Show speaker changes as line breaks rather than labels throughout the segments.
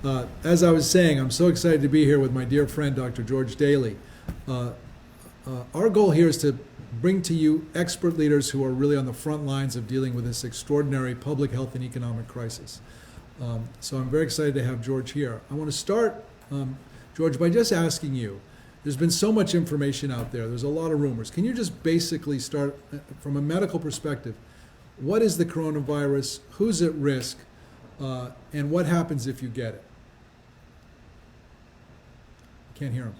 As I was saying, I'm so excited to be here with my dear friend, Dr. George Daley. Uh, our goal here is to bring to you expert leaders who are really on the front lines of dealing with this extraordinary public health and economic crisis. So I'm very excited to have George here. I want to start, George, by just asking you, there's been so much information out there, there's a lot of rumors. Can you just basically start from a medical perspective? What is the coronavirus? Who's at risk? And what happens if you get it? I can't hear him.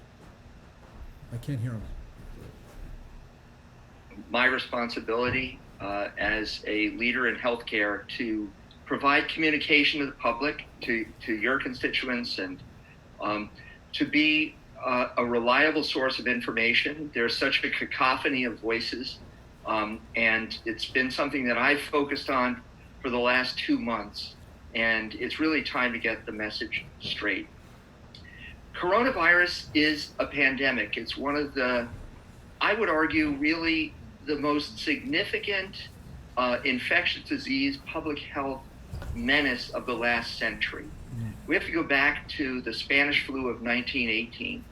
I can't hear him.
My responsibility as a leader in healthcare to provide communication to the public, to your constituents, and to be a reliable source of information. There's such a cacophony of voices, and it's been something that I've focused on for the last 2 months, and it's really time to get the message straight. Coronavirus is a pandemic. It's one of the, I would argue, really the most significant infectious disease public health menace of the last century. We have to go back to the Spanish flu of 1918,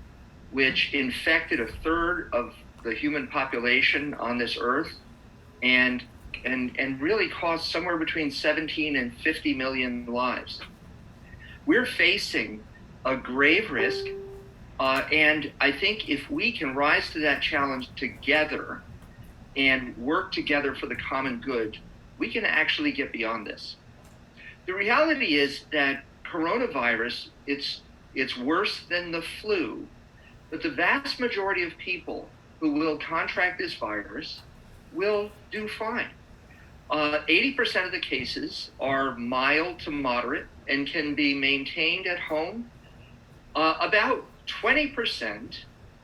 which infected a third of the human population on this earth and really caused somewhere between 17 and 50 million lives. We're facing a grave risk, and I think if we can rise to that challenge together and work together for the common good, we can actually get beyond this. The reality is that coronavirus, it's worse than the flu, but the vast majority of people who will contract this virus will do fine. 80% of the cases are mild to moderate and can be maintained at home. About 20%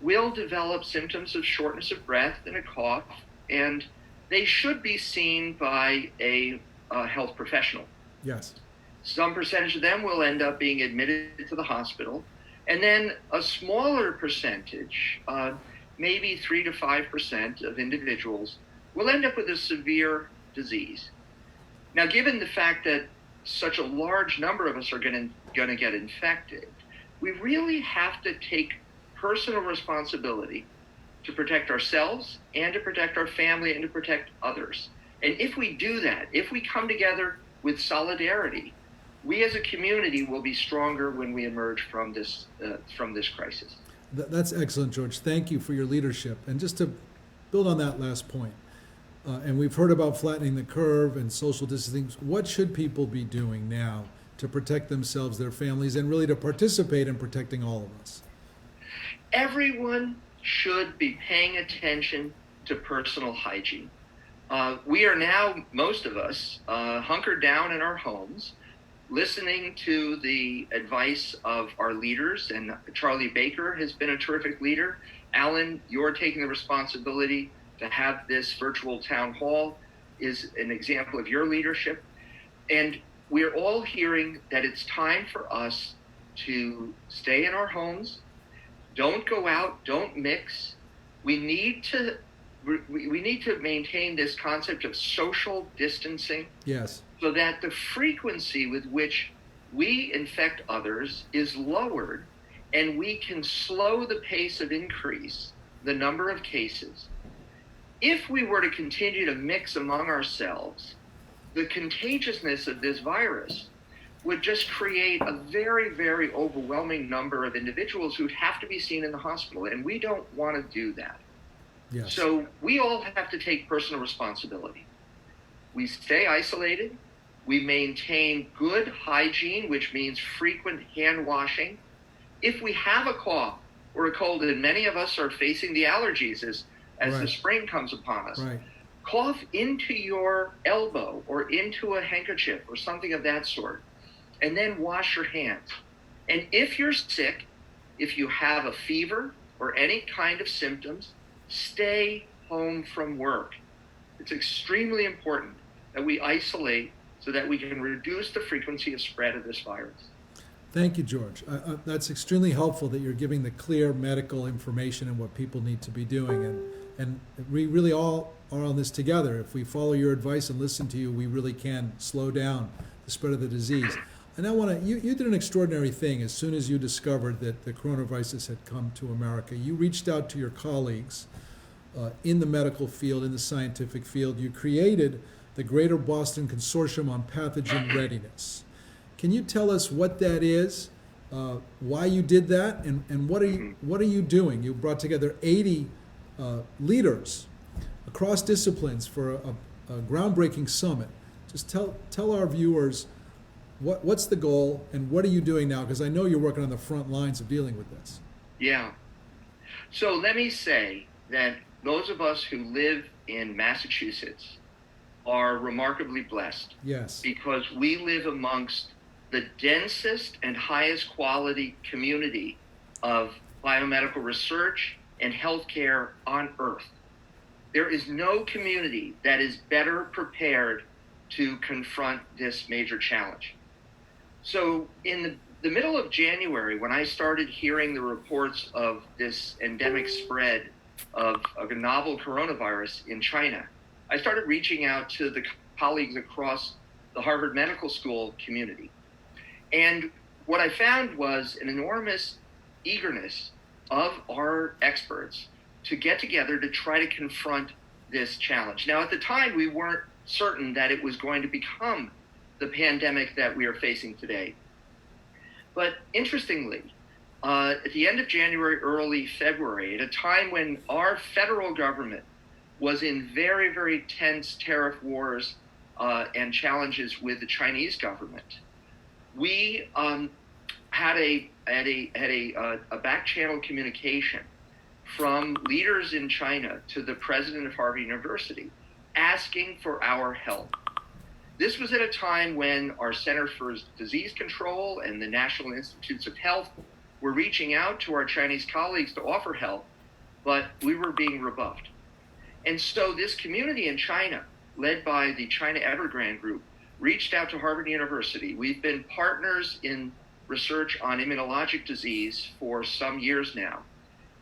will develop symptoms of shortness of breath and a cough, and they should be seen by a health professional.
Yes.
Some percentage of them will end up being admitted to the hospital, and then a smaller percentage, maybe 3 to 5% of individuals, will end up with a severe disease. Now, given the fact that such a large number of us are going to get infected, we really have to take personal responsibility to protect ourselves and to protect our family and to protect others. And if we do that, if we come together with solidarity, we as a community will be stronger when we emerge from this crisis.
That's excellent, George. Thank you for your leadership. And just to build on that last point, and we've heard about flattening the curve and social distancing. What should people be doing now to protect themselves, their families, and really to participate in protecting all of us?
Everyone should be paying attention to personal hygiene. We are now, most of us, hunkered down in our homes, listening to the advice of our leaders, and Charlie Baker has been a terrific leader. Alan, you're taking the responsibility to have this virtual town hall is an example of your leadership. And we're all hearing that it's time for us to stay in our homes, don't go out, don't mix. We need to maintain this concept of social distancing.
Yes.
So that the frequency with which we infect others is lowered, and we can slow the pace of increase, the number of cases. If we were to continue to mix among ourselves, the contagiousness of this virus would just create a very, very overwhelming number of individuals who'd have to be seen in the hospital, and we don't want to do that.
Yes.
So we all have to take personal responsibility. We stay isolated. We maintain good hygiene, which means frequent hand washing. If we have a cough or a cold, and many of us are facing the allergies as
Right.
the spring comes upon us,
Right.
cough into your elbow or into a handkerchief or something of that sort, and then wash your hands. And if you're sick, if you have a fever or any kind of symptoms, stay home from work. It's extremely important that we isolate so that we can reduce the frequency of spread of this virus.
Thank you, George. That's extremely helpful that you're giving the clear medical information and what people need to be doing. And we really all are on this together. If we follow your advice and listen to you, we really can slow down the spread of the disease. And I want to, you did an extraordinary thing as soon as you discovered that the coronavirus had come to America. You reached out to your colleagues in the medical field, in the scientific field. You created the Greater Boston Consortium on Pathogen Readiness. Can you tell us what that is, why you did that, and what are you doing? You brought together 80 leaders across disciplines for a groundbreaking summit. Just tell our viewers what's the goal and what are you doing now? Because I know you're working on the front lines of dealing with this.
Yeah. So let me say that those of us who live in Massachusetts are remarkably blessed.
Yes.
Because we live amongst the densest and highest quality community of biomedical research and healthcare on Earth. There is no community that is better prepared to confront this major challenge. So in the middle of January, when I started hearing the reports of this endemic spread of a novel coronavirus in China, I started reaching out to the colleagues across the Harvard Medical School community. And what I found was an enormous eagerness of our experts to get together to try to confront this challenge. Now, at the time, we weren't certain that it was going to become the pandemic that we are facing today. But interestingly, at the end of January, early February, at a time when our federal government was in very, very tense tariff wars and challenges with the Chinese government, we had a back channel communication from leaders in China to the president of Harvard University asking for our help. This was at a time when our Center for Disease Control and the National Institutes of Health were reaching out to our Chinese colleagues to offer help, but we were being rebuffed. And so this community in China, led by the China Evergrande Group, reached out to Harvard University. We've been partners in research on immunologic disease for some years now,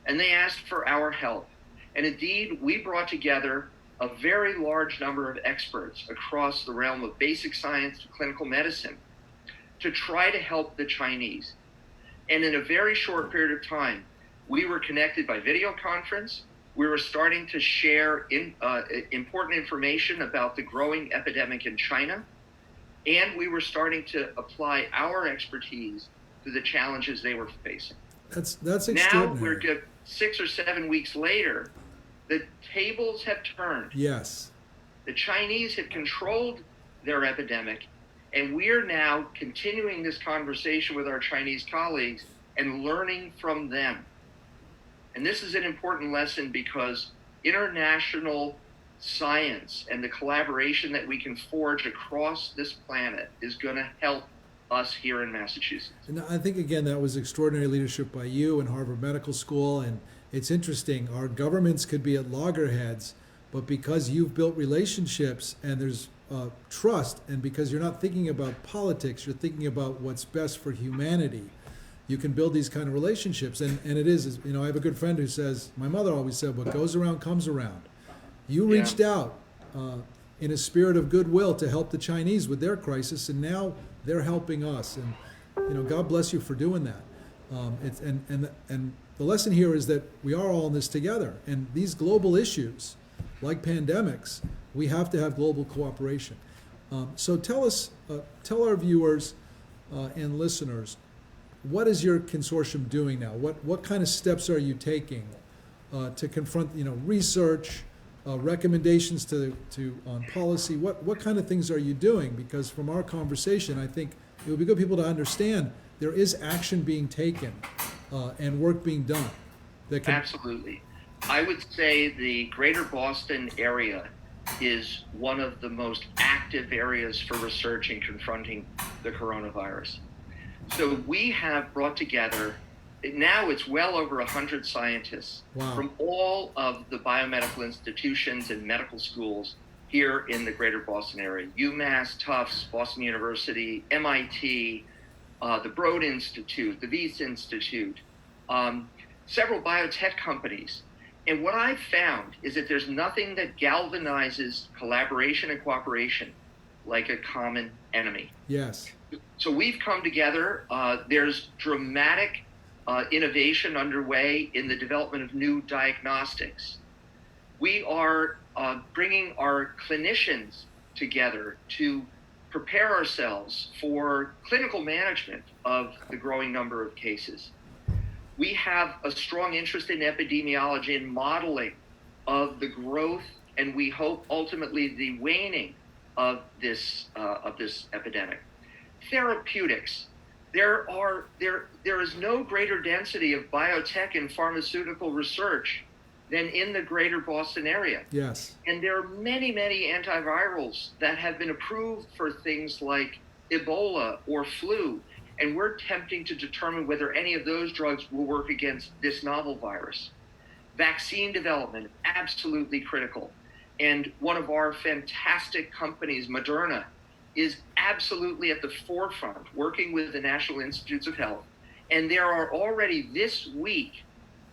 and they asked for our help. And indeed, we brought together a very large number of experts across the realm of basic science to clinical medicine to try to help the Chinese. And in a very short period of time, we were connected by video conference. We were starting to share important information about the growing epidemic in China. And we were starting to apply our expertise to the challenges they were facing.
That's extraordinary.
Now we're 6 or 7 weeks later, the tables have turned.
Yes.
The Chinese have controlled their epidemic, and we're now continuing this conversation with our Chinese colleagues and learning from them. And this is an important lesson because international science and the collaboration that we can forge across this planet is going to help us here in Massachusetts.
And I think, again, that was extraordinary leadership by you and Harvard Medical School. And it's interesting, our governments could be at loggerheads, but because you've built relationships and there's trust, and because you're not thinking about politics, you're thinking about what's best for humanity, you can build these kind of relationships. And it is, you know, I have a good friend who says, my mother always said, what goes around comes around. You reached out in a spirit of goodwill to help the Chinese with their crisis, and now they're helping us. And, you know, God bless you for doing that. And the lesson here is that we are all in this together. And these global issues, like pandemics, we have to have global cooperation. So tell our viewers and listeners, what is your consortium doing now? What kind of steps are you taking to confront, you know, research, recommendations on policy? What kind of things are you doing? Because from our conversation, I think it would be good for people to understand there is action being taken and work being done.
Absolutely. I would say the Greater Boston area is one of the most active areas for research in confronting the coronavirus. So we have brought together, now it's well over 100 scientists from all of the biomedical institutions and medical schools here in the Greater Boston area. UMass, Tufts, Boston University, MIT, the Broad Institute, the Wyss Institute, several biotech companies. And what I've found is that there's nothing that galvanizes collaboration and cooperation like a common enemy.
Yes.
So we've come together. There's dramatic innovation underway in the development of new diagnostics. We are bringing our clinicians together to prepare ourselves for clinical management of the growing number of cases. We have a strong interest in epidemiology and modeling of the growth, and we hope ultimately the waning of this epidemic. Therapeutics. There is no greater density of biotech and pharmaceutical research than in the greater Boston area.
Yes.
And there are many, many antivirals that have been approved for things like Ebola or flu. And we're attempting to determine whether any of those drugs will work against this novel virus. Vaccine development, absolutely critical. And one of our fantastic companies, Moderna, is absolutely at the forefront, working with the National Institutes of Health. And there are already this week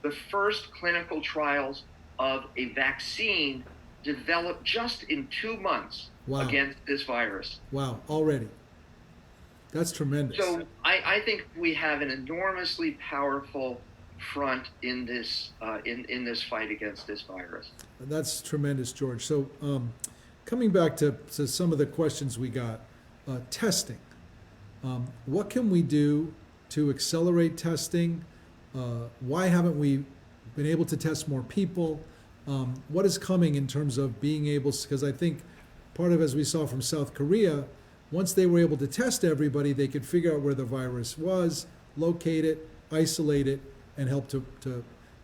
the first clinical trials of a vaccine developed just in 2 months against this virus.
Wow, already. That's tremendous.
So I think we have an enormously powerful front in this in this fight against this virus.
That's tremendous, George. So coming back to some of the questions we got, testing. What can we do to accelerate testing? Why haven't we been able to test more people? What is coming in terms of being able, because I think part of, as we saw from South Korea, once they were able to test everybody, they could figure out where the virus was, locate it, isolate it, and help to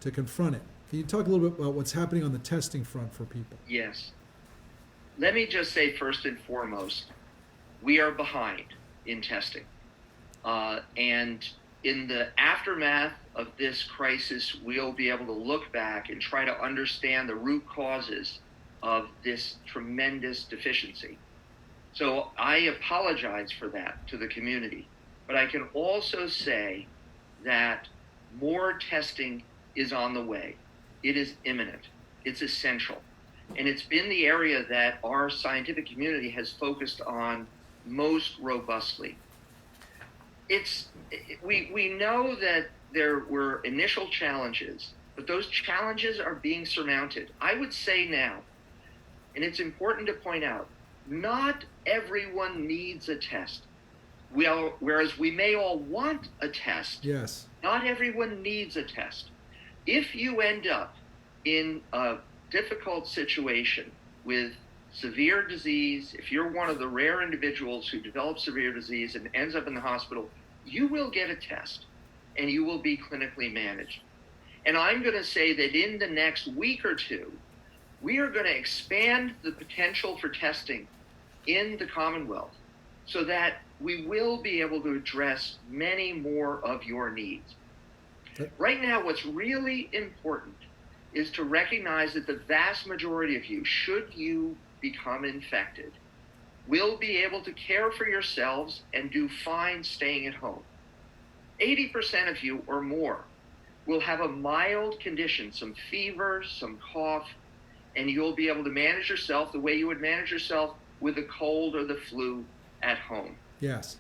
confront it. Can you talk a little bit about what's happening on the testing front for people?
Yes. Let me just say first and foremost, we are behind in testing. And in the aftermath of this crisis, we'll be able to look back and try to understand the root causes of this tremendous deficiency. So I apologize for that to the community, but I can also say that more testing is on the way. It is imminent. It's essential. And it's been the area that our scientific community has focused on most robustly. We know that there were initial challenges, but those challenges are being surmounted. I would say now, and it's important to point out, not everyone needs a test. Whereas we may all want a test,
yes,
not everyone needs a test. If you end up in a difficult situation with severe disease, if you're one of the rare individuals who develops severe disease and ends up in the hospital, you will get a test and you will be clinically managed. And I'm going to say that in the next week or two, we are going to expand the potential for testing in the Commonwealth so that we will be able to address many more of your needs. Right now, what's really important is to recognize that the vast majority of you, should you become infected, will be able to care for yourselves and do fine staying at home. 80% of you or more will have a mild condition, some fever, some cough, and you'll be able to manage yourself the way you would manage yourself with a cold or the flu at home.
Yes.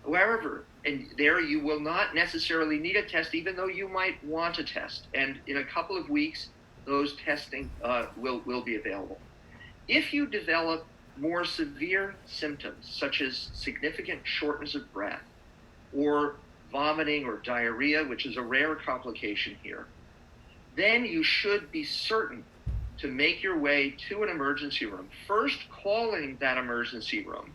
However, and there you will not necessarily need a test, even though you might want a test. And in a couple of weeks, those testing will be available. If you develop more severe symptoms, such as significant shortness of breath, or vomiting or diarrhea, which is a rare complication here, then you should be certain to make your way to an emergency room. First, calling that emergency room,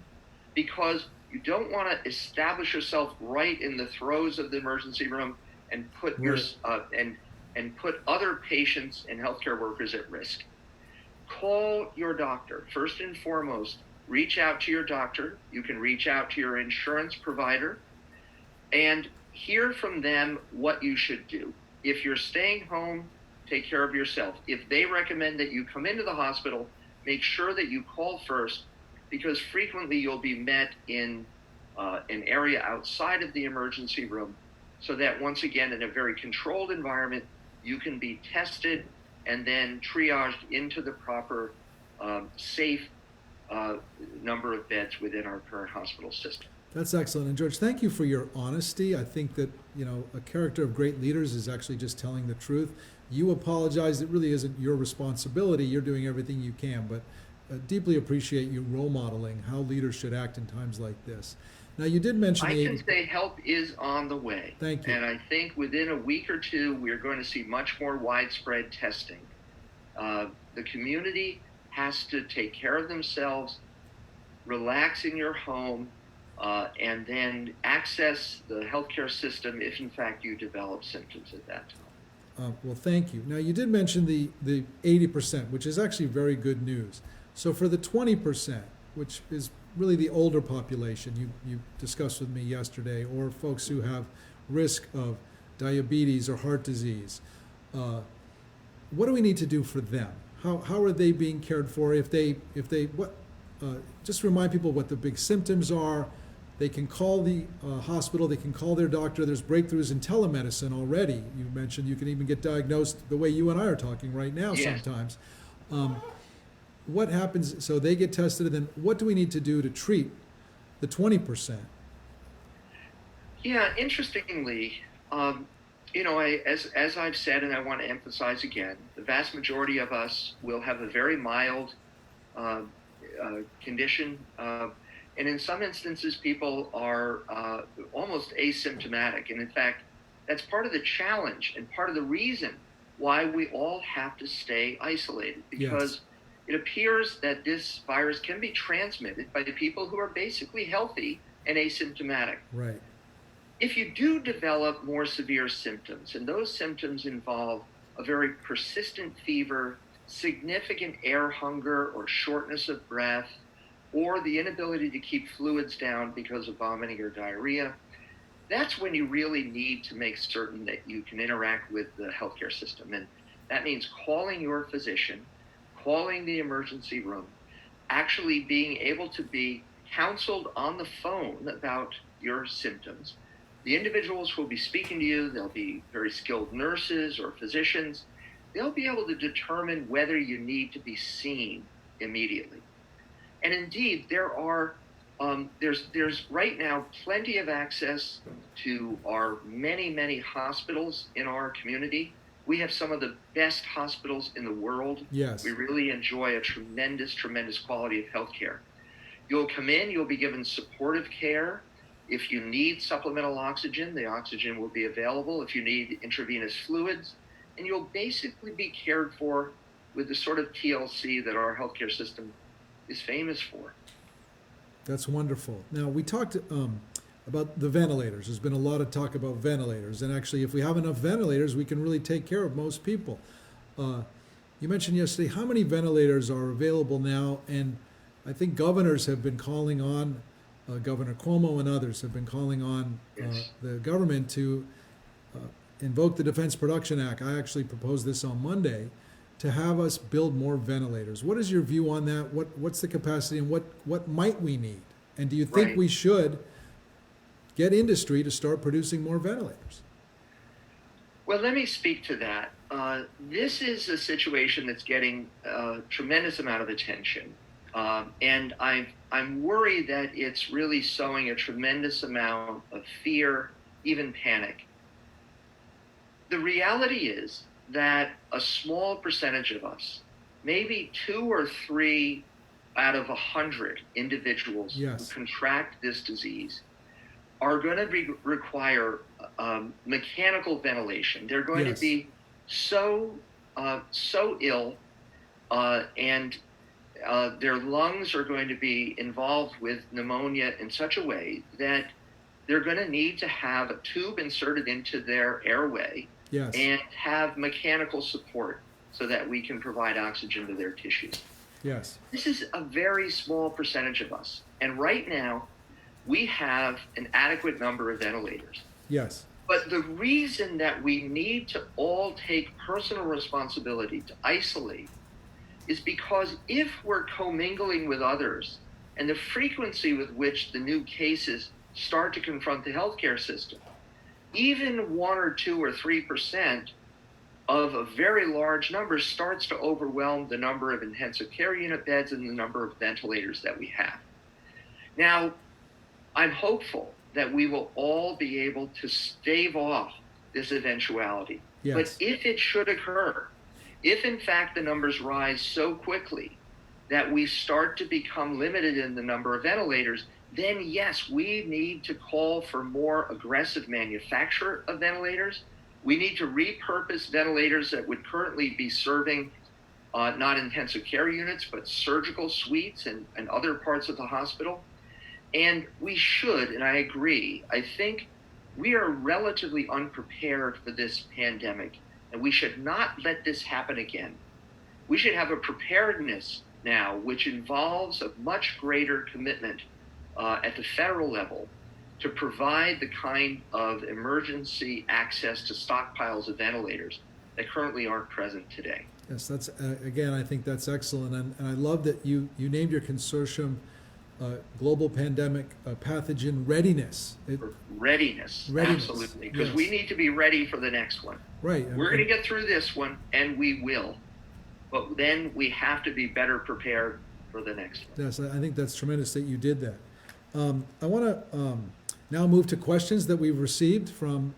because you don't want to establish yourself right in the throes of the emergency room and put and put other patients and healthcare workers at risk. Call your doctor. First and foremost, reach out to your doctor. You can reach out to your insurance provider and hear from them what you should do. If you're staying home, take care of yourself. If they recommend that you come into the hospital, make sure that you call first, because frequently you'll be met in an area outside of the emergency room, so that once again, in a very controlled environment, you can be tested and then triaged into the proper safe number of beds within our current hospital system.
That's excellent. And George, thank you for your honesty. I think that, a character of great leaders is actually just telling the truth. You apologize. It really isn't your responsibility. You're doing everything you can, but deeply appreciate you role modeling how leaders should act in times like this. Now, you did mention
I can say help is on the way.
Thank you.
And I think within a week or two, we're going to see much more widespread testing. The community has to take care of themselves, relax in your home, and then access the healthcare system if, in fact, you develop symptoms at that time.
Well, thank you. Now, you did mention the 80%, which is actually very good news. So for the 20%, which is really the older population you discussed with me yesterday, or folks who have risk of diabetes or heart disease, what do we need to do for them? How are they being cared for? Just remind people what the big symptoms are. They can call the hospital, they can call their doctor. There's breakthroughs in telemedicine already. You mentioned you can even get diagnosed the way you and I are talking right now.
Yes.
Sometimes. What happens, so they get tested, and then what do we need to do to treat the 20%?
Yeah, interestingly, as I've said, and I want to emphasize again, the vast majority of us will have a very mild condition, and in some instances, people are almost asymptomatic. And in fact, that's part of the challenge and part of the reason why we all have to stay isolated, because it appears that this virus can be transmitted by the people who are basically healthy and asymptomatic.
Right.
If you do develop more severe symptoms, and those symptoms involve a very persistent fever, significant air hunger or shortness of breath, or the inability to keep fluids down because of vomiting or diarrhea, that's when you really need to make certain that you can interact with the healthcare system. And that means calling your physician, calling the emergency room, actually being able to be counseled on the phone about your symptoms. The individuals will be speaking to you. They'll be very skilled nurses or physicians. They'll be able to determine whether you need to be seen immediately. And indeed, there's right now plenty of access to our many hospitals in our community. We have some of the best hospitals in the world.
Yes.
We really enjoy a tremendous quality of healthcare. You'll come in, you'll be given supportive care. If you need supplemental oxygen, the oxygen will be available. If you need intravenous fluids, and you'll basically be cared for with the sort of TLC that our healthcare system is famous for.
That's wonderful. Now, we talked about the ventilators. There's been a lot of talk about ventilators, and actually, if we have enough ventilators, we can really take care of most people. You mentioned yesterday how many ventilators are available now, and I think governors have been calling on, Governor Cuomo and others have been calling on the government to invoke the Defense Production Act. I actually proposed this on Monday, to have us build more ventilators. What is your view on that? What's the capacity, and what might we need? And do you think we should get industry to start producing more ventilators?
Well, let me speak to that. This is a situation that's getting a tremendous amount of attention. And I'm worried that it's really sowing a tremendous amount of fear, even panic. The reality is that a small percentage of us, maybe 2 or 3 out of 100 individuals who contract this disease, are going to require mechanical ventilation. They're going to be so ill, and their lungs are going to be involved with pneumonia in such a way that they're going to need to have a tube inserted into their airway and have mechanical support so that we can provide oxygen to their tissues.
Yes.
This is a very small percentage of us. And right now, we have an adequate number of ventilators.
Yes.
But the reason that we need to all take personal responsibility to isolate is because if we're commingling with others, and the frequency with which the new cases start to confront the healthcare system, even 1 or 2 or 3% of a very large number starts to overwhelm the number of intensive care unit beds and the number of ventilators that we have. Now, I'm hopeful that we will all be able to stave off this eventuality.
Yes.
But if it should occur, if in fact the numbers rise so quickly that we start to become limited in the number of ventilators, then yes, we need to call for more aggressive manufacture of ventilators. We need to repurpose ventilators that would currently be serving not intensive care units, but surgical suites and other parts of the hospital. And we should, and I agree, I think we are relatively unprepared for this pandemic, and we should not let this happen again. We should have a preparedness now, which involves a much greater commitment at the federal level to provide the kind of emergency access to stockpiles of ventilators that currently aren't present today.
Yes, that's again, I think that's excellent, and I love that you named your consortium Global Pandemic Pathogen Readiness.
Readiness, absolutely, because
yes.
We need to be ready for the next one.
Right.
We're going to get through this one, and we will, but then we have to be better prepared for the next one.
Yes, I think that's tremendous that you did that. I want to now move to questions that we've received from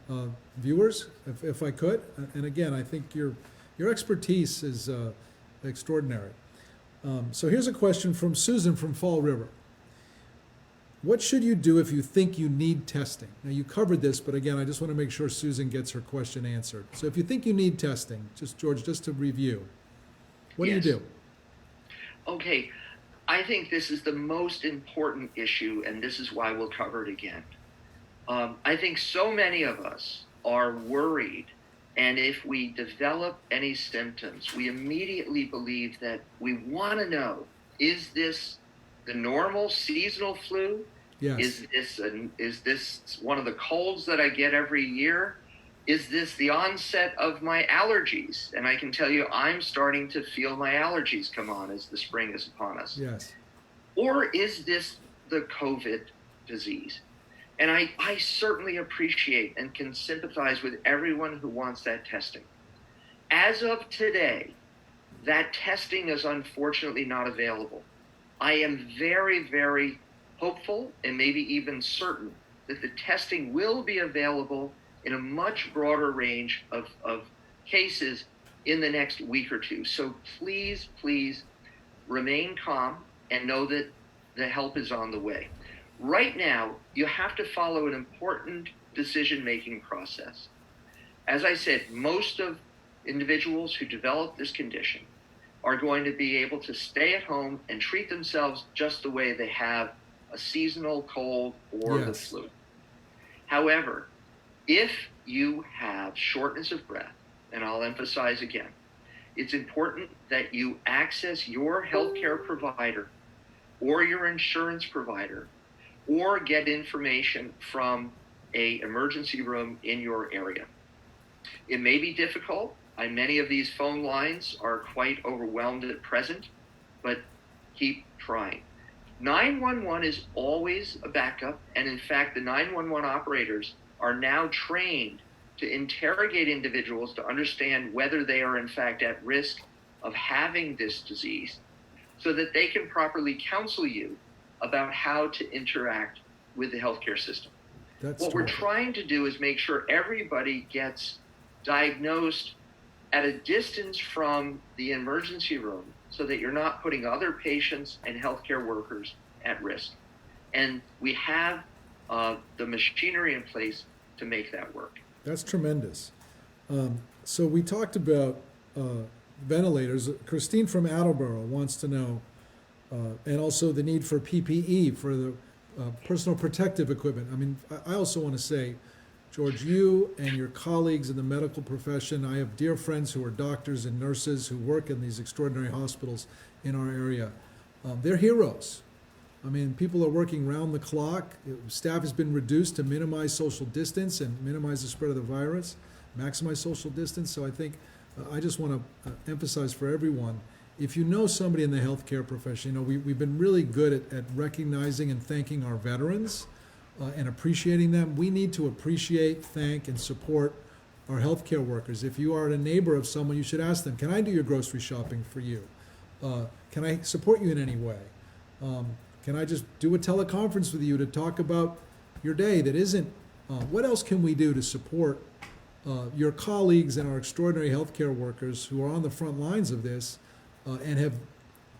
viewers, if I could. And again, I think your expertise is extraordinary. So here's a question from Susan from Fall River. What should you do if you think you need testing? Now, you covered this, but again, I just want to make sure Susan gets her question answered. So if you think you need testing, George, just to review, what
Yes.
do you do?
Okay, I think this is the most important issue, and this is why we'll cover it again. I think so many of us are worried, and if we develop any symptoms, we immediately believe that we want to know, is this the normal seasonal flu?
Yes.
Is this one of the colds that I get every year? Is this the onset of my allergies? And I can tell you, I'm starting to feel my allergies come on as the spring is upon us.
Yes.
Or is this the COVID disease? And I certainly appreciate and can sympathize with everyone who wants that testing. As of today, that testing is unfortunately not available. I am very, very hopeful and maybe even certain that the testing will be available in a much broader range of cases in the next week or two. So please, please remain calm and know that the help is on the way. Right now, you have to follow an important decision-making process. As I said, most of individuals who develop this condition are going to be able to stay at home and treat themselves just the way they have a seasonal cold or the
Yes.
flu. However, if you have shortness of breath, and I'll emphasize again, it's important that you access your healthcare provider or your insurance provider or get information from an emergency room in your area. It may be difficult. Many of these phone lines are quite overwhelmed at present, but keep trying. 911 is always a backup, and in fact, the 911 operators are now trained to interrogate individuals to understand whether they are in fact at risk of having this disease so that they can properly counsel you about how to interact with the healthcare system.
That's
What we're
terrific.
trying to do is make sure everybody gets diagnosed at a distance from the emergency room so that you're not putting other patients and healthcare workers at risk. And we have the machinery in place to make that work.
That's tremendous. So we talked about ventilators. Christine from Attleboro wants to know, and also the need for PPE, for the personal protective equipment. I mean, I also want to say, George, you and your colleagues in the medical profession, I have dear friends who are doctors and nurses who work in these extraordinary hospitals in our area. They're heroes. I mean, people are working round the clock. Staff has been reduced to minimize social distance and minimize the spread of the virus, maximize social distance. So I think I just want to emphasize for everyone, if you know somebody in the healthcare profession, you know, we've been really good at recognizing and thanking our veterans and appreciating them. We need to appreciate, thank, and support our healthcare workers. If you are a neighbor of someone, you should ask them, can I do your grocery shopping for you? Can I support you in any way? Can I just do a teleconference with you to talk about your day that isn't, what else can we do to support your colleagues and our extraordinary healthcare workers who are on the front lines of this and have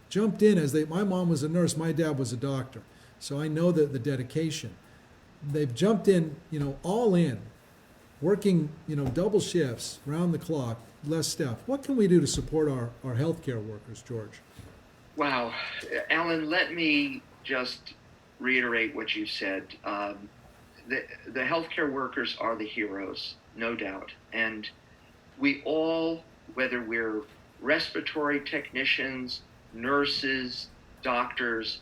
jumped in my mom was a nurse, my dad was a doctor. So I know the dedication. They've jumped in, all in, working, double shifts, round the clock, less staff. What can we do to support our healthcare workers, George?
Wow. Alan, let me just reiterate what you said. The healthcare workers are the heroes, no doubt. And we all, whether we're respiratory technicians, nurses, doctors,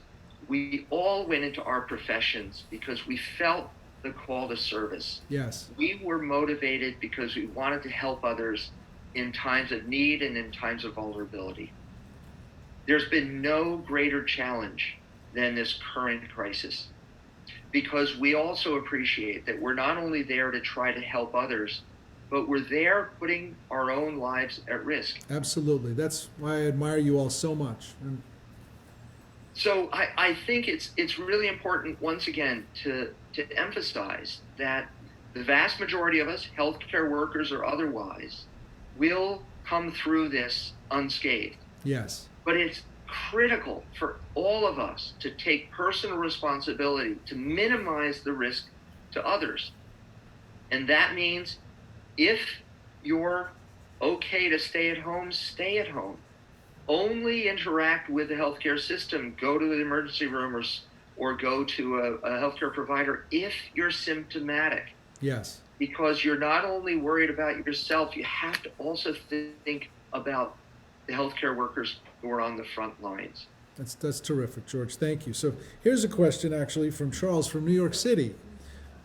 we all went into our professions because we felt the call to service.
Yes.
We were motivated because we wanted to help others in times of need and in times of vulnerability. There's been no greater challenge than this current crisis, because we also appreciate that we're not only there to try to help others, but we're there putting our own lives at risk.
Absolutely. That's why I admire you all so much.
So I think it's really important, once again, to emphasize that the vast majority of us, healthcare workers or otherwise, will come through this unscathed.
Yes.
But it's critical for all of us to take personal responsibility to minimize the risk to others. And that means if you're okay to stay at home, stay at home. Only interact with the healthcare system, go to the emergency room or go to a healthcare provider if you're symptomatic.
Yes.
Because you're not only worried about yourself, you have to also think about the healthcare workers who are on the front lines.
That's terrific, George. Thank you. So here's a question actually from Charles from New York City.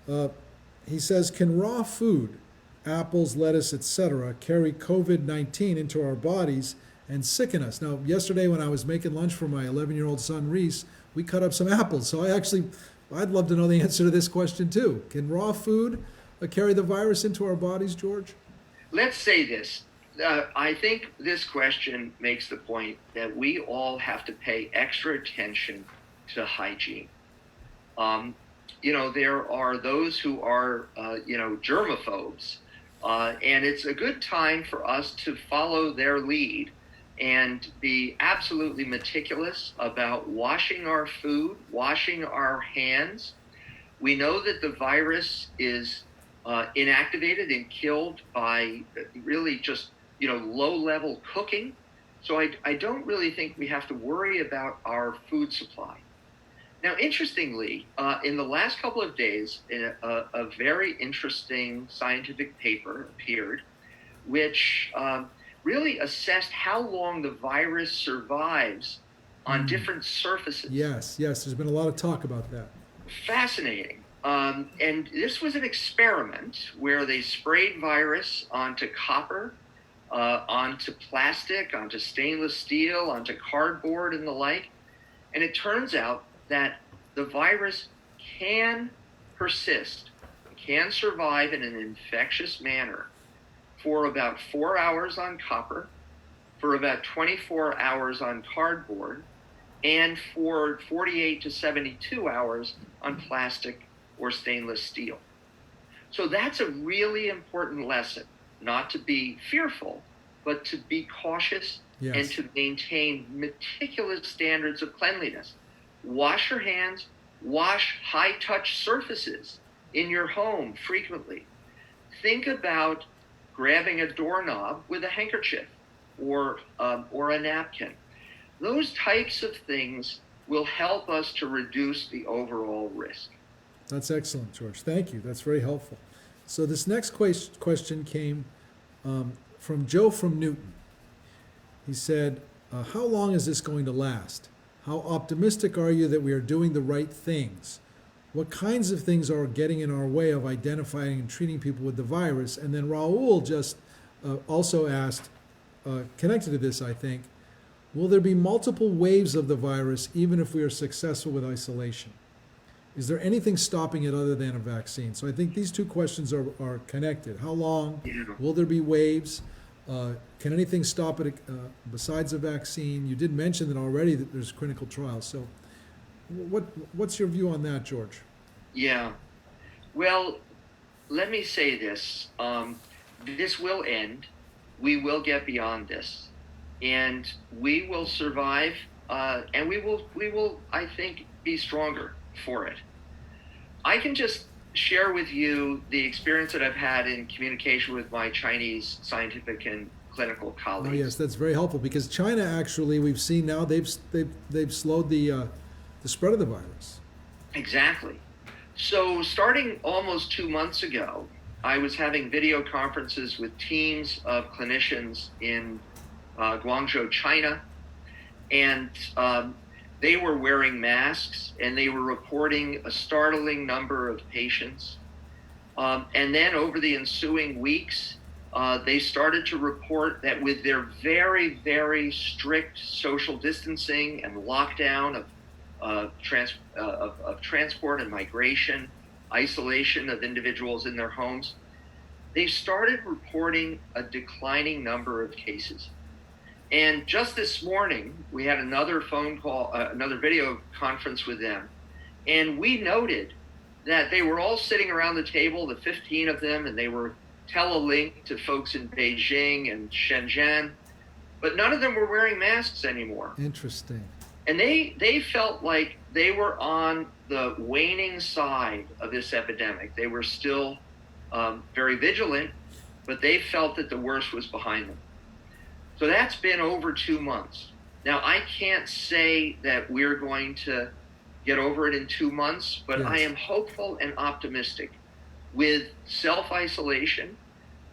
He says, can raw food, apples, lettuce, etc., carry COVID-19 into our bodies and sicken us? Now, yesterday when I was making lunch for my 11-year-old son, Reese, we cut up some apples. So I'd love to know the answer to this question too. Can raw food carry the virus into our bodies, George?
Let's say this. I think this question makes the point that we all have to pay extra attention to hygiene. There are those who are, germaphobes, and it's a good time for us to follow their lead and be absolutely meticulous about washing our food, washing our hands. We know that the virus is inactivated and killed by really just low-level cooking. So I don't really think we have to worry about our food supply. Now, interestingly, in the last couple of days, a very interesting scientific paper appeared, which really assessed how long the virus survives on different surfaces.
Yes, there's been a lot of talk about that.
Fascinating. And this was an experiment where they sprayed virus onto copper, onto plastic, onto stainless steel, onto cardboard and the like. And it turns out that the virus can persist, can survive in an infectious manner for about 4 hours on copper, for about 24 hours on cardboard, and for 48 to 72 hours on plastic or stainless steel. So that's a really important lesson, not to be fearful, but to be cautious and to maintain meticulous standards of cleanliness. Wash your hands, wash high-touch surfaces in your home frequently. Think about grabbing a doorknob with a handkerchief or a napkin. Those types of things will help us to reduce the overall risk.
That's excellent, George. Thank you. That's very helpful. So this next question came from Joe from Newton. He said, how long is this going to last? How optimistic are you that we are doing the right things? What kinds of things are getting in our way of identifying and treating people with the virus? And then Raul just also asked, connected to this, I think, will there be multiple waves of the virus even if we are successful with isolation? Is there anything stopping it other than a vaccine? So I think these two questions are connected. How long?
Yeah.
Will there be waves? Can anything stop it besides a vaccine? You did mention that already that there's clinical trials. So what's your view on that, George?
Yeah. Well, let me say this. This will end. We will get beyond this. And we will survive. And we will, I think, be stronger for it. I can just share with you the experience that I've had in communication with my Chinese scientific and clinical colleagues.
Oh yes, that's very helpful because China actually, we've seen now they've slowed the spread of the virus.
Exactly. So starting almost 2 months ago, I was having video conferences with teams of clinicians in Guangzhou, China, and they were wearing masks and they were reporting a startling number of patients. And then over the ensuing weeks, they started to report that with their very, very strict social distancing and lockdown of transport and migration, isolation of individuals in their homes, they started reporting a declining number of cases. And just this morning, we had another phone call, another video conference with them. And we noted that they were all sitting around the table, the 15 of them, and they were telelinked to folks in Beijing and Shenzhen, but none of them were wearing masks anymore.
Interesting.
And they felt like they were on the waning side of this epidemic. They were still very vigilant, but they felt that the worst was behind them. So that's been over 2 months. Now, I can't say that we're going to get over it in 2 months, but
yes.
I am hopeful and optimistic. With self-isolation,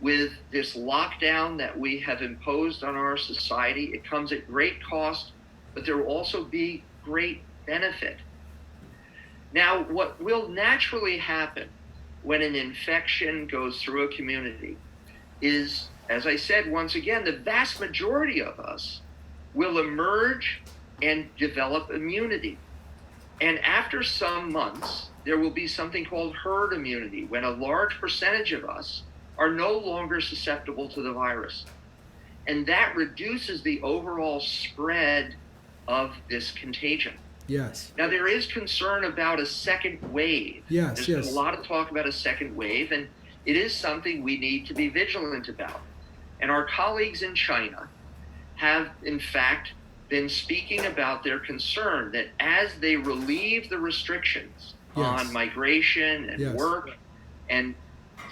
with this lockdown that we have imposed on our society, it comes at great cost, but there will also be great benefit. Now, what will naturally happen when an infection goes through a community is, as I said, once again, the vast majority of us will emerge and develop immunity. And after some months, there will be something called herd immunity, when a large percentage of us are no longer susceptible to the virus. And that reduces the overall spread of this contagion.
Yes.
Now, there is concern about a second wave.
Yes,
There's been a lot of talk about a second wave, and it is something we need to be vigilant about. And our colleagues in China have, in fact, been speaking about their concern that as they relieve the restrictions on migration and work, and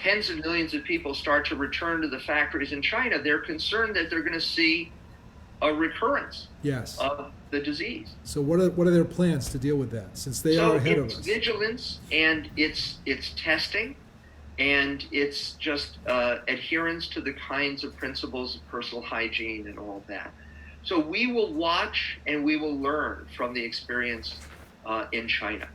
tens of millions of people start to return to the factories in China, they're concerned that they're going to see a recurrence of the disease.
So what are their plans to deal with that, since they are ahead of us?
It's vigilance, and it's testing, and it's just adherence to the kinds of principles of personal hygiene and all of that. So we will watch and we will learn from the experience in China.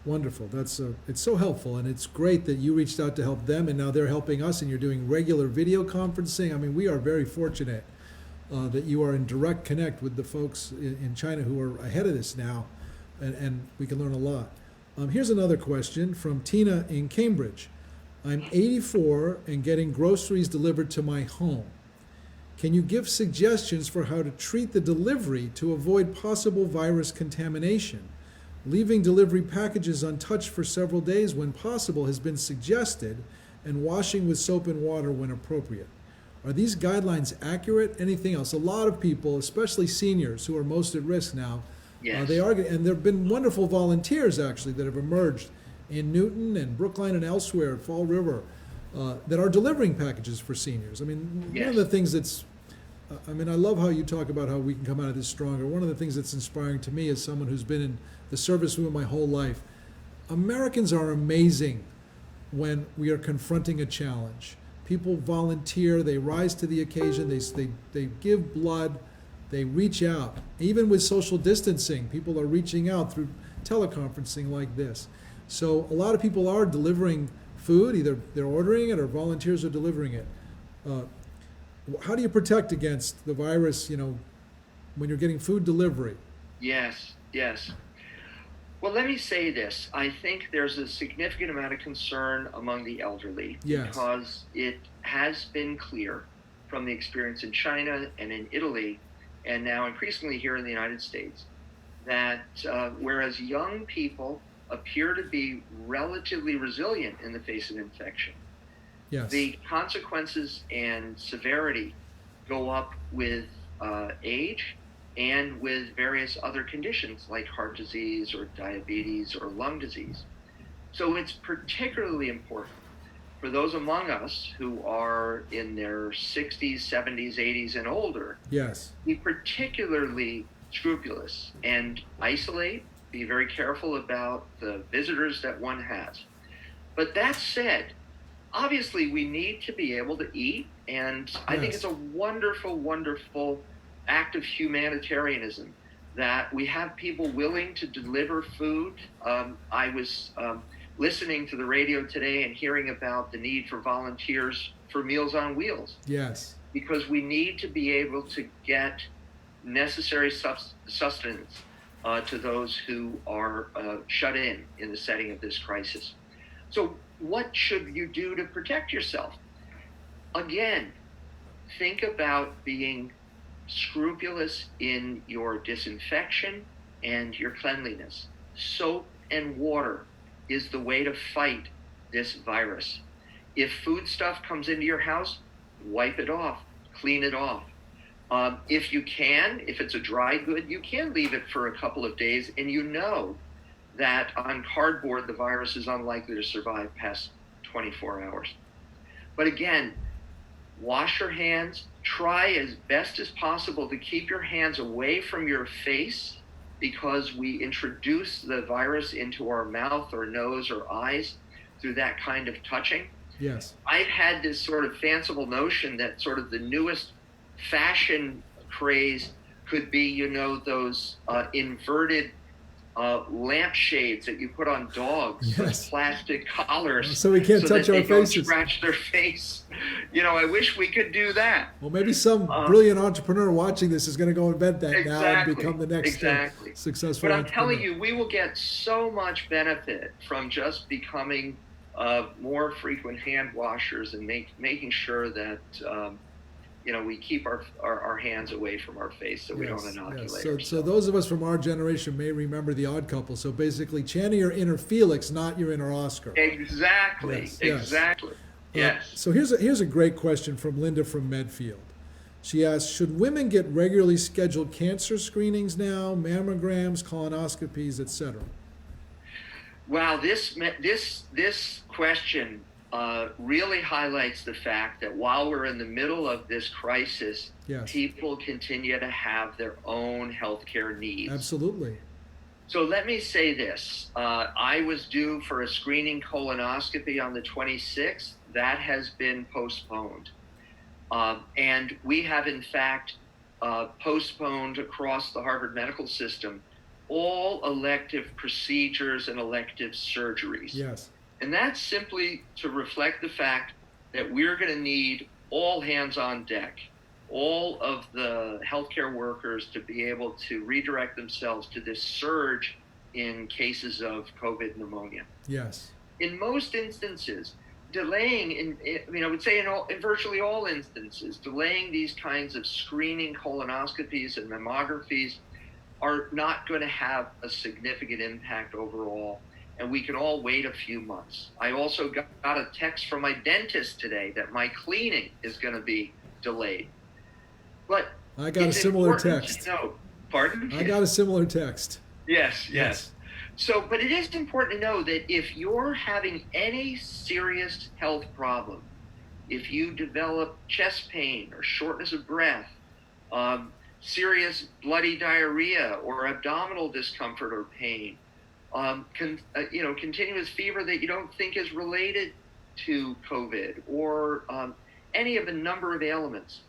Wonderful. It's so helpful, and it's great that you reached out to help them, and now they're helping us, and you're doing regular video conferencing. I mean, we are very fortunate that you are in direct connect with the folks in China who are ahead of this now, and we can learn a lot. Here's another question from Tina in Cambridge. I'm 84 and getting groceries delivered to my home. Can you give suggestions for how to treat the delivery to avoid possible virus contamination? Leaving delivery packages untouched for several days when possible has been suggested, and washing with soap and water when appropriate. Are these guidelines accurate? Anything else? A lot of people, especially seniors who are most at risk now, they are, and there have been wonderful volunteers actually that have emerged in Newton and Brookline and elsewhere at Fall River that are delivering packages for seniors. I mean, one of the things that's, I love how you talk about how we can come out of this stronger. One of the things that's inspiring to me as someone who's been in the service movement my whole life, Americans are amazing when we are confronting a challenge. People volunteer, they rise to the occasion, they give blood, they reach out. Even with social distancing, people are reaching out through teleconferencing like this. So a lot of people are delivering food, either they're ordering it or volunteers are delivering it. How do you protect against the virus, when you're getting food delivery?
Yes. Well, let me say this. I think there's a significant amount of concern among the elderly
Yes.
because it has been clear from the experience in China and in Italy, and now increasingly here in the United States, that whereas young people appear to be relatively resilient in the face of infection,
Yes.
the consequences and severity go up with age and with various other conditions like heart disease or diabetes or lung disease. So it's particularly important for those among us who are in their 60s, 70s, 80s, and older,
Yes.
be particularly scrupulous and isolate, be very careful about the visitors that one has. But that said, obviously we need to be able to eat, and I think it's a wonderful, wonderful act of humanitarianism that we have people willing to deliver food. I was listening to the radio today and hearing about the need for volunteers for Meals on Wheels.
Yes.
Because we need to be able to get necessary sustenance to those who are shut in the setting of this crisis. So what should you do to protect yourself? Again, think about being scrupulous in your disinfection and your cleanliness. Soap and water is the way to fight this virus. If foodstuff comes into your house, wipe it off, clean it off. If you can, if it's a dry good, you can leave it for a couple of days, and you know that on cardboard, the virus is unlikely to survive past 24 hours. But again, wash your hands. Try as best as possible to keep your hands away from your face, because we introduce the virus into our mouth or nose or eyes through that kind of touching.
Yes.
I've had this sort of fanciful notion that sort of the newest fashion craze could be, those inverted lampshades that you put on dogs, those plastic collars,
so we can't touch our
they
faces.
don't scratch their face. I wish we could do that.
Well, maybe some brilliant entrepreneur watching this is going to go invent that now and become the next successful
But I'm
entrepreneur.
telling you, we will get so much benefit from just becoming more frequent hand washers and making sure that we keep our hands away from our face so we don't inoculate ourselves.
So those of us from our generation may remember The Odd Couple. So basically, channel your inner Felix, not your inner Oscar.
Exactly. Exactly. Yes.
So here's a great question from Linda from Medfield. She asks, should women get regularly scheduled cancer screenings now, mammograms, colonoscopies, etc.?
Wow, this question really highlights the fact that while we're in the middle of this crisis, people continue to have their own healthcare needs.
Absolutely.
So let me say this. I was due for a screening colonoscopy on the 26th. That has been postponed. And we have, in fact, postponed across the Harvard medical system all elective procedures and elective surgeries.
Yes.
And that's simply to reflect the fact that we're going to need all hands on deck, all of the healthcare workers to be able to redirect themselves to this surge in cases of COVID pneumonia.
Yes.
In most instances, delaying, I would say in virtually all instances, delaying these kinds of screening colonoscopies and mammographies are not going to have a significant impact overall, and we can all wait a few months. I also got a text from my dentist today that my cleaning is going to be delayed. But
I got a similar text.
Pardon?
I got a similar text.
Yes. So, but it is important to know that if you're having any serious health problem, if you develop chest pain or shortness of breath, serious bloody diarrhea or abdominal discomfort or pain, continuous fever that you don't think is related to COVID, or any of a number of ailments,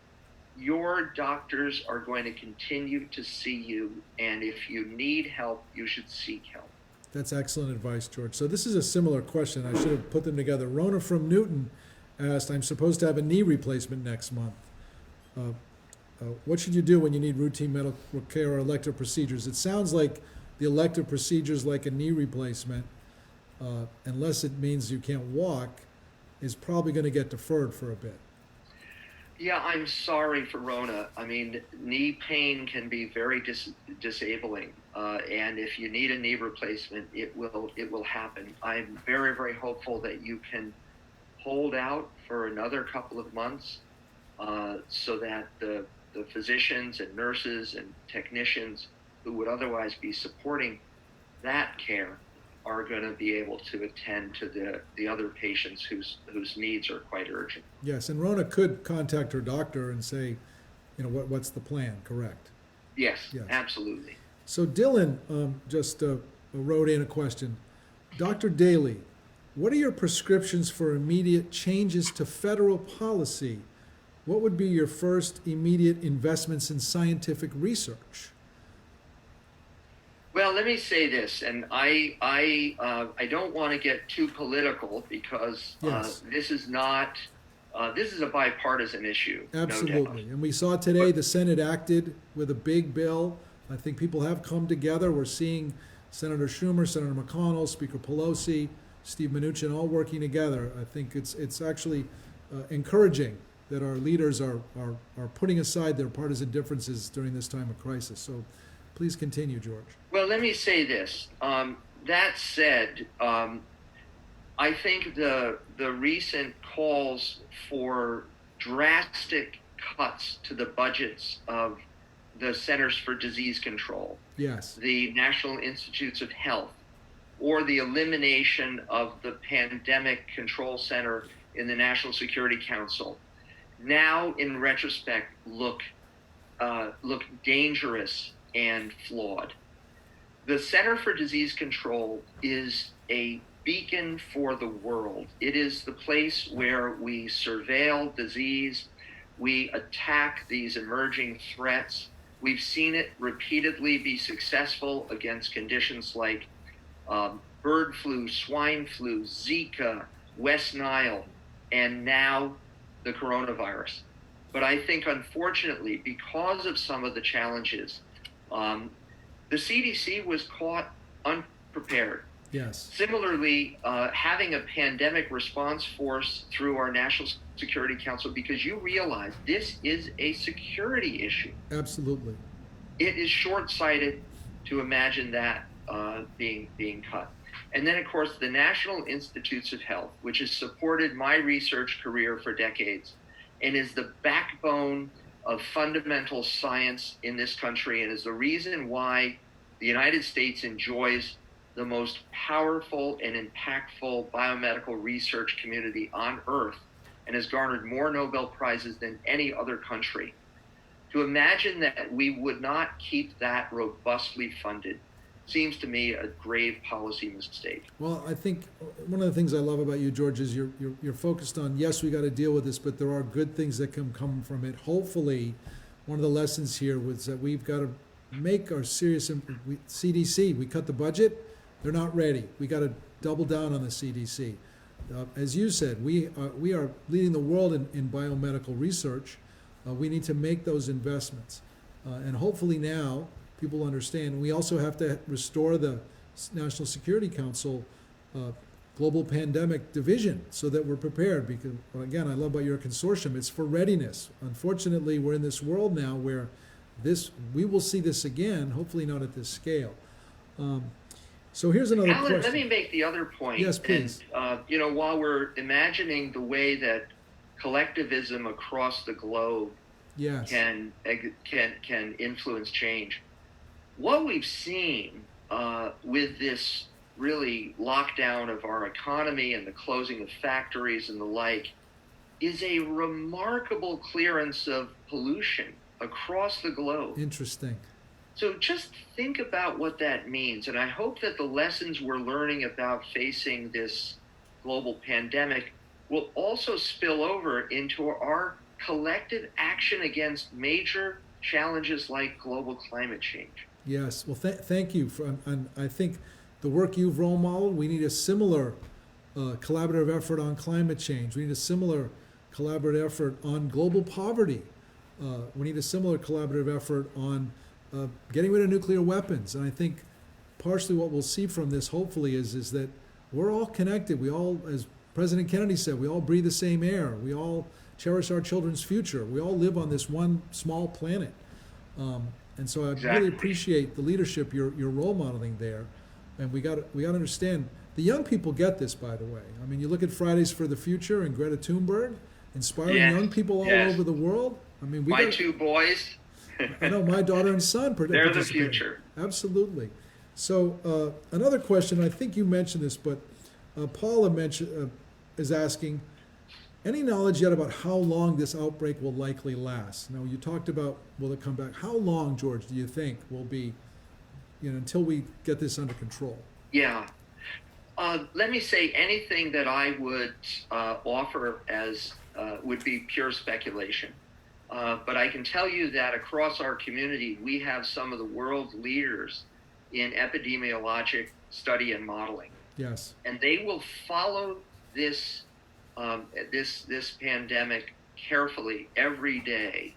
your doctors are going to continue to see you, and if you need help, you should seek help.
That's excellent advice, George. So this is a similar question. I should have put them together. Rona from Newton asked, I'm supposed to have a knee replacement next month. What should you do when you need routine medical care or elective procedures? It sounds like the elective procedures like a knee replacement, unless it means you can't walk, is probably going to get deferred for a bit.
Yeah, I'm sorry for Rona. I mean, knee pain can be very disabling, and if you need a knee replacement, it will happen. I'm very, very hopeful that you can hold out for another couple of months, so that the physicians and nurses and technicians who would otherwise be supporting that care are going to be able to attend to the other patients whose needs are quite urgent.
Yes, and Rona could contact her doctor and say, what's the plan, correct?
Yes,
Yes.
absolutely.
So Dylan just wrote in a question. Dr. Daley, what are your prescriptions for immediate changes to federal policy? What would be your first immediate investments in scientific research?
Well, let me say this, and I don't want to get too political because
Yes.
this is not this is a bipartisan issue.
Absolutely.
No doubt.
And we saw today the Senate acted with a big bill. I think people have come together. We're seeing Senator Schumer, Senator McConnell, Speaker Pelosi, Steve Mnuchin all working together. I think it's actually encouraging that our leaders are putting aside their partisan differences during this time of crisis. So please continue, George.
Well, let me say this. That said, I think the recent calls for drastic cuts to the budgets of the Centers for Disease Control,
Yes.
the National Institutes of Health, or the elimination of the Pandemic Control Center in the National Security Council, now in retrospect look dangerous and flawed. The Center for Disease Control is a beacon for the world. It is the place where we surveil disease, we attack these emerging threats. We've seen it repeatedly be successful against conditions like bird flu, swine flu, Zika, West Nile, and now the coronavirus. But I think, unfortunately, because of some of the challenges, the CDC was caught unprepared.
Yes.
Similarly, having a pandemic response force through our National Security Council, because you realize this is a security issue.
Absolutely.
It is short-sighted to imagine that being cut. And then, of course, the National Institutes of Health, which has supported my research career for decades and is the backbone of fundamental science in this country and is the reason why the United States enjoys the most powerful and impactful biomedical research community on earth and has garnered more Nobel Prizes than any other country. To imagine that we would not keep that robustly funded seems to me a grave policy mistake.
Well, I think one of the things I love about you, George, is you're focused on, yes, we got to deal with this, but there are good things that can come from it. Hopefully, one of the lessons here was that we've got to make our CDC, we cut the budget, they're not ready. We got to double down on the CDC. As you said, we are leading the world in biomedical research. We need to make those investments. And hopefully now people understand. We also have to restore the National Security Council global pandemic division so that we're prepared. Because, again, I love about your consortium. It's for readiness. Unfortunately, we're in this world now where we will see this again, hopefully not at this scale. So here's another
Alan,
question.
let me make the other point.
Yes, please.
And, while we're imagining the way that collectivism across the globe
Yes.
can influence change, what we've seen with this really lockdown of our economy and the closing of factories and the like is a remarkable clearance of pollution across the globe.
Interesting.
So just think about what that means. And I hope that the lessons we're learning about facing this global pandemic will also spill over into our collective action against major challenges like global climate change.
Yes. Well, thank you. And I think the work you've role modeled, we need a similar collaborative effort on climate change. We need a similar collaborative effort on global poverty. We need a similar collaborative effort on getting rid of nuclear weapons. And I think partially what we'll see from this, hopefully, is that we're all connected. We all, as President Kennedy said, we all breathe the same air. We all cherish our children's future. We all live on this one small planet. And so I
Exactly.
really appreciate the leadership you're role modeling there. And we got to understand, the young people get this, by the way. I mean, you look at Fridays for the Future and Greta Thunberg, inspiring
Yes,
young people all
yes.
over the world. I mean,
My two boys,
I know my daughter and son
they're the
participate.
future.
Absolutely. So another question, I think you mentioned this, but Paula is asking, any knowledge yet about how long this outbreak will likely last? Now, you talked about, will it come back? How long, George, do you think will be, until we get this under control?
Yeah. Let me say anything that I would offer as would be pure speculation. But I can tell you that across our community, we have some of the world leaders in epidemiologic study and modeling.
Yes.
And they will follow this pandemic carefully every day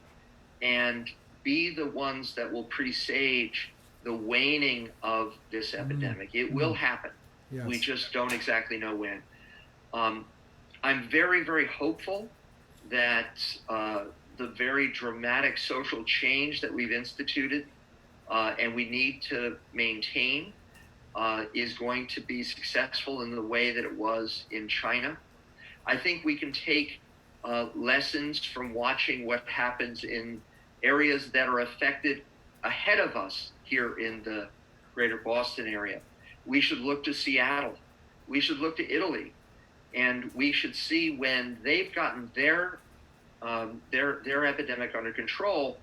and be the ones that will presage the waning of this epidemic. It will happen.
Yes.
We just don't exactly know when. I'm very, very hopeful that the very dramatic social change that we've instituted and we need to maintain is going to be successful in the way that it was in China. I think we can take lessons from watching what happens in areas that are affected ahead of us here in the Greater Boston area. We should look to Seattle. We should look to Italy, and we should see when they've gotten their epidemic under control.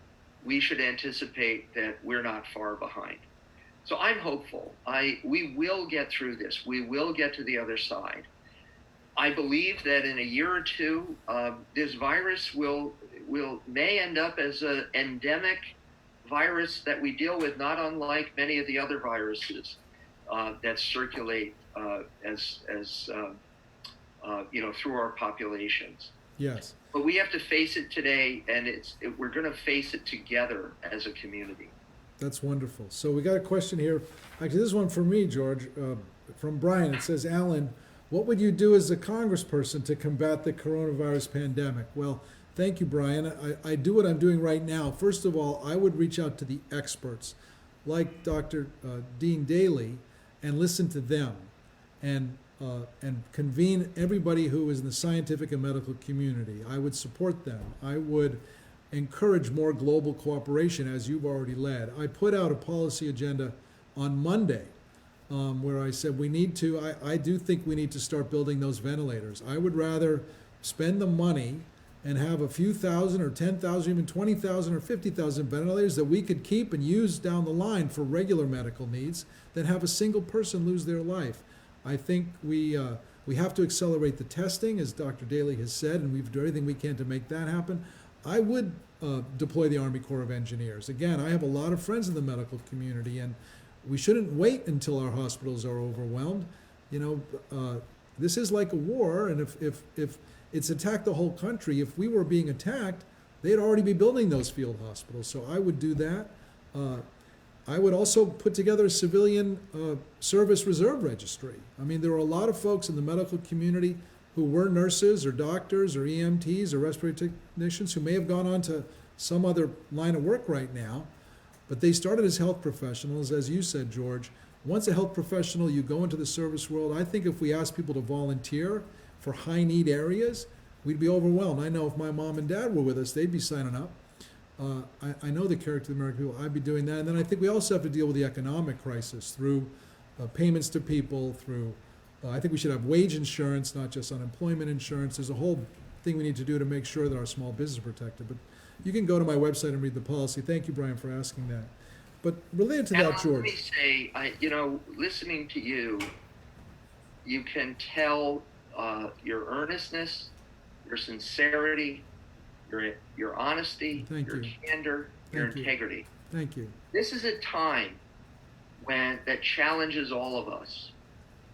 We should anticipate that we're not far behind. So I'm hopeful. We will get through this. We will get to the other side. I believe that in a year or two, this virus may end up as an endemic virus that we deal with, not unlike many of the other viruses that circulate through our populations.
Yes.
But we have to face it today, and we're going to face it together as a community.
That's wonderful. So we got a question here. Actually, this is one for me, George, from Brian. It says, Alan, what would you do as a congressperson to combat the coronavirus pandemic? Well, thank you, Brian. I do what I'm doing right now. First of all, I would reach out to the experts, like Dr. Dean Daley, and listen to them, and convene everybody who is in the scientific and medical community. I would support them. I would encourage more global cooperation, as you've already led. I put out a policy agenda on Monday where I said I do think we need to start building those ventilators. I would rather spend the money and have a few thousand or 10,000, even 20,000 or 50,000 ventilators that we could keep and use down the line for regular medical needs than have a single person lose their life. I think we have to accelerate the testing, as Dr. Daley has said, and we've done everything we can to make that happen. I would deploy the Army Corps of Engineers. Again, I have a lot of friends in the medical community, and we shouldn't wait until our hospitals are overwhelmed. This is like a war, and if it's attacked the whole country, if we were being attacked, they'd already be building those field hospitals. So I would do that. I would also put together a civilian service reserve registry. I mean, there are a lot of folks in the medical community who were nurses or doctors or EMTs or respiratory technicians who may have gone on to some other line of work right now, but they started as health professionals, as you said, George. Once a health professional, you go into the service world. I think if we asked people to volunteer for high need areas, we'd be overwhelmed. I know if my mom and dad were with us, they'd be signing up. I know the character of the American people. I'd be doing that. And then I think we also have to deal with the economic crisis through payments to people, through, I think we should have wage insurance, not just unemployment insurance. There's a whole thing we need to do to make sure that our small business is protected. But you can go to my website and read the policy. Thank you, Brian, for asking that. But related to that, George.
Let me say, listening to you, you can tell your earnestness, your sincerity, your honesty, your candor, your integrity.
Thank you.
This is a time that challenges all of us.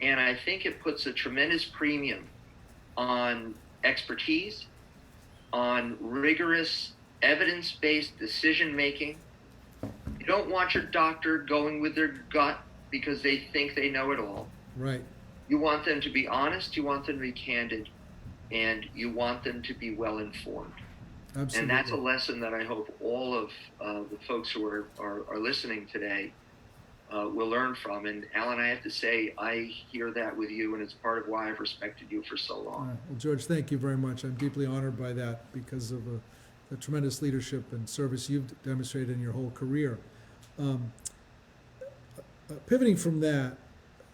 And I think it puts a tremendous premium on expertise, on rigorous evidence-based decision-making. You don't want your doctor going with their gut because they think they know it all.
Right.
You want them to be honest, you want them to be candid, and you want them to be well informed.
Absolutely.
And that's a lesson that I hope all of the folks who are listening today will learn from. And Alan, I have to say, I hear that with you, and it's part of why I've respected you for so
All
long.
right. Well, George, thank you very much. I'm deeply honored by that because of the tremendous leadership and service you've demonstrated in your whole career. Pivoting from that,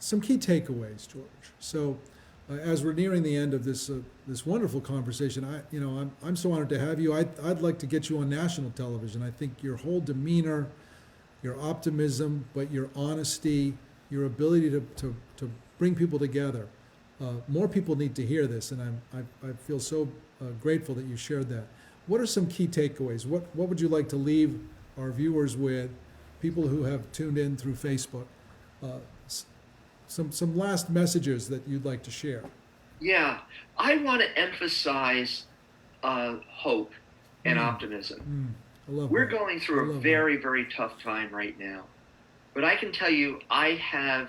some key takeaways, George. So, as we're nearing the end of this wonderful conversation, I'm so honored to have you. I'd like to get you on national television. I think your whole demeanor, your optimism, but your honesty, your ability to bring people together. More people need to hear this, and I feel so grateful that you shared that. What are some key takeaways? What would you like to leave our viewers with, people who have tuned in through Facebook? Some last messages that you'd like to share.
Yeah, I want to emphasize hope and optimism.
I love
We're
that.
going through a very, very tough time right now. But I can tell you, I have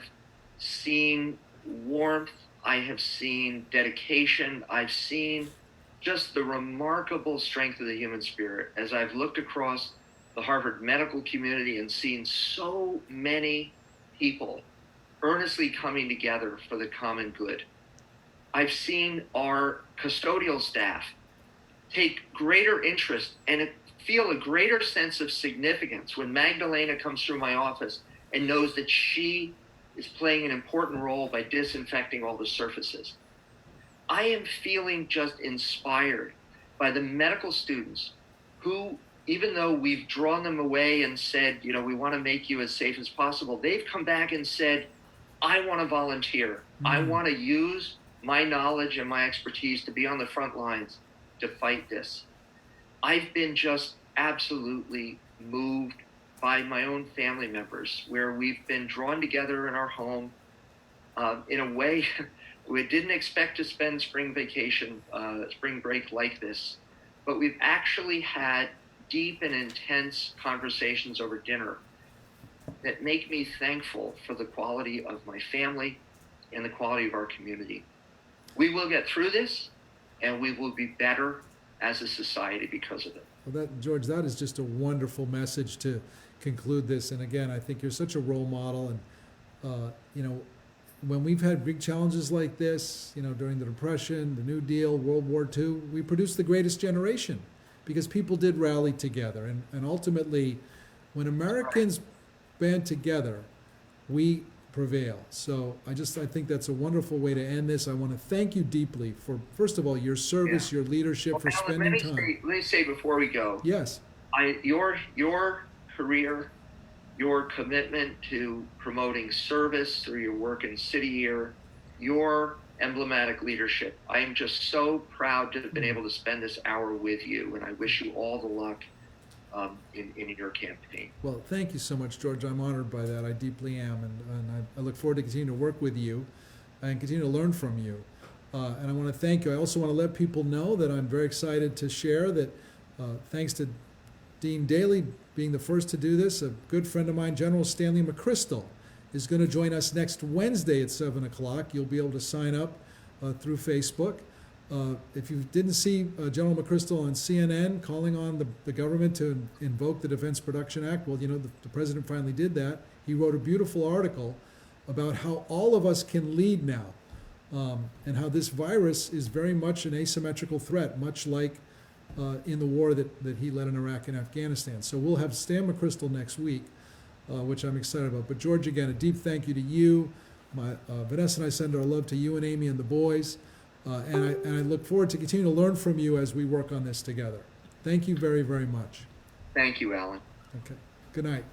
seen warmth, I have seen dedication, I've seen just the remarkable strength of the human spirit as I've looked across the Harvard medical community and seen so many people earnestly coming together for the common good. I've seen our custodial staff take greater interest and feel a greater sense of significance when Magdalena comes through my office and knows that she is playing an important role by disinfecting all the surfaces. I am feeling just inspired by the medical students who, even though we've drawn them away and said, we want to make you as safe as possible, they've come back and said, I want to volunteer. I want to use my knowledge and my expertise to be on the front lines to fight this. I've been just absolutely moved by my own family members, where we've been drawn together in our home in a way we didn't expect to spend spring break like this, but we've actually had deep and intense conversations over dinner that make me thankful for the quality of my family and the quality of our community. We will get through this, and we will be better as a society because of it.
Well, George, that is just a wonderful message to conclude this. And again, I think you're such a role model. And, when we've had big challenges like this, during the Depression, the New Deal, World War II, we produced the greatest generation because people did rally together. And ultimately, when Americans band together, we prevail. So I think that's a wonderful way to end this. I want to thank you deeply for, first of all, your service, your leadership, for
Alan,
spending time.
Let me say before we go.
Yes.
Your career, your commitment to promoting service through your work in City Year, your emblematic leadership. I am just so proud to have been able to spend this hour with you, and I wish you all the luck in your campaign.
Well, thank you so much, George. I'm honored by that. I deeply am, and I look forward to continuing to work with you and continue to learn from you. And I want to thank you. I also want to let people know that I'm very excited to share that thanks to Dean Daley being the first to do this, a good friend of mine, General Stanley McChrystal, is going to join us next Wednesday at 7 o'clock. You'll be able to sign up through Facebook. If you didn't see General McChrystal on CNN calling on the government to invoke the Defense Production Act, well, the president finally did that. He wrote a beautiful article about how all of us can lead now, and how this virus is very much an asymmetrical threat, much like in the war that he led in Iraq and Afghanistan. So we'll have Stan McChrystal next week, which I'm excited about. But George, again, a deep thank you to you. Vanessa and I send our love to you and Amy and the boys. And I look forward to continuing to learn from you as we work on this together. Thank you very, very much.
Thank you, Alan.
Okay. Good night.